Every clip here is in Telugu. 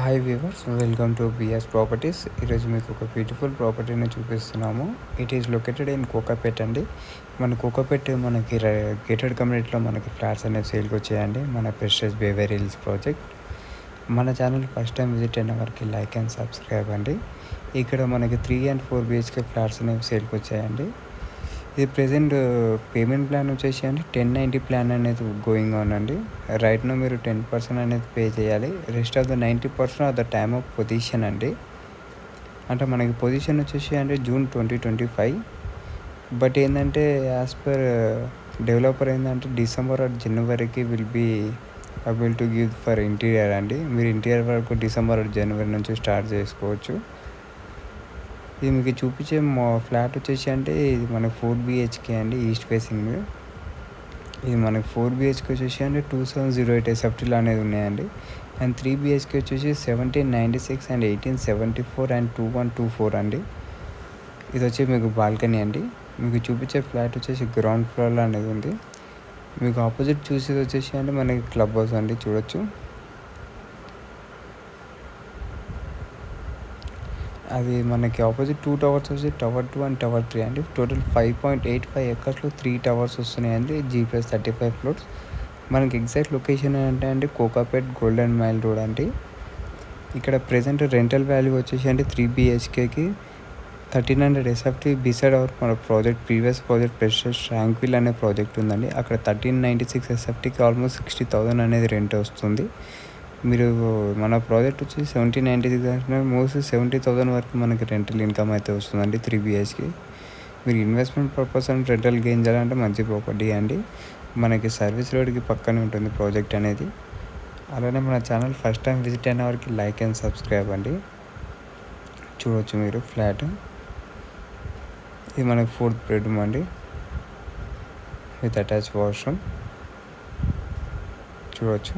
Hi viewers, welcome to BS properties. ఈరోజు మీకు ఒక బ్యూటిఫుల్ ప్రాపర్టీని చూపిస్తున్నాము. It is located in Kokapet అండి. మన కోకాపేట్ మనకి గేటెడ్ కమ్యూనిటీలో మనకి ఫ్లాట్స్ అనేవి సేల్కి వచ్చాయండి. మన ప్రెస్టేజ్ బేవేరీ హిల్స్ ప్రాజెక్ట్. మన ఛానల్ ఫస్ట్ టైం విజిట్ అయిన వారికి లైక్ అండ్ సబ్స్క్రైబ్ అండి. ఇక్కడ మనకి 3 and 4 BHK ఫ్లాట్స్ అనేవి సేల్కి వచ్చాయండి. ఇది ప్రెజెంట్ పేమెంట్ ప్లాన్ వచ్చేసి అండి 1090 ప్లాన్ అనేది గోయింగ్ ఆన్ అండి. రైట్ నో మీరు 10% అనేది పే చేయాలి. Rest of the 90% of the time of position అండి. అంటే మనకి పొజిషన్ వచ్చేసి అంటే జూన్ 2025. బట్ ఏంటంటే యాజ్ పర్ డెవలపర్ ఏంటంటే డిసెంబర్ ఆర్ జనవరికి will be able to give for interior అండి. మీరు ఇంటీరియర్ వరకు డిసెంబర్ ఆర్ జనవరి నుంచి స్టార్ట్ చేసుకోవచ్చు. ఇది మీకు చూపించే మా ఫ్లాట్ వచ్చేసి అంటే ఇది మనకి 4 BHK అండి, ఈస్ట్ ఫేసింగ్. ఇది మనకి 4 BHK వచ్చేసి అంటే 2708 SFTలు అనేది ఉన్నాయండి. అండ్ 3 BHK వచ్చేసి 1796 అండ్ 1874 అండ్ 2124 అండి. ఇది వచ్చి మీకు బాల్కనీ అండి. మీకు చూపించే ఫ్లాట్ వచ్చేసి గ్రౌండ్ ఫ్లోర్లో అనేది ఉంది. మీకు ఆపోజిట్ చూసేది వచ్చేసి అంటే మనకి క్లబ్ హౌస్ అండి, చూడొచ్చు. అది మనకి ఆపోజిట్ 2 టవర్స్ వచ్చి టవర్ 2 అండ్ టవర్ 3 అండి. టోటల్ 5.85 acresలో 3 టవర్స్ వస్తున్నాయండి. G+35 floors. మనకి ఎగ్జాక్ట్ లొకేషన్ అంటే అండి కోకాపేట్ గోల్డెన్ మైల్ రోడ్ అండి. ఇక్కడ ప్రెజెంట్ రెంటల్ వాల్యూ వచ్చేసి అంటే 3 BHKకి 1300 SFT బిసైడ్ అవర్ మన ప్రీవియస్ ప్రాజెక్ట్ ప్రెస్టేజ్ ట్రాంక్విల్ అనే ప్రాజెక్ట్ ఉందండి. అక్కడ 1396 SFTకి ఆల్మోస్ట్ 60,000 అనేది రెంట్ వస్తుంది. మీరు మన ప్రాజెక్ట్ వచ్చి 1796 అంటే మోస్ట్లీ 70,000 వరకు మనకి రెంటల్ ఇన్కమ్ అయితే వస్తుందండి 3 BHK. మీరు investment purpose and rental gain చేయాలంటే మంచి ప్రాపర్టీ అండి. మనకి సర్వీస్ రోడ్కి పక్కనే ఉంటుంది ప్రాజెక్ట్ అనేది. అలానే మన ఛానల్ ఫస్ట్ టైం విజిట్ అయిన వారికి లైక్ అండ్ సబ్స్క్రైబ్ అండి. చూడవచ్చు మీరు ఫ్లాట్. ఇది మనకి 4th బెడ్రూమ్ అండి విత్ అటాచ్ వాష్రూమ్, చూడవచ్చు.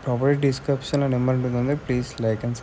ప్రాపర్టీ డిస్క్రిప్షన్లో నెంబర్ ఉంటుంది, ప్లీజ్ లైక్ అండ్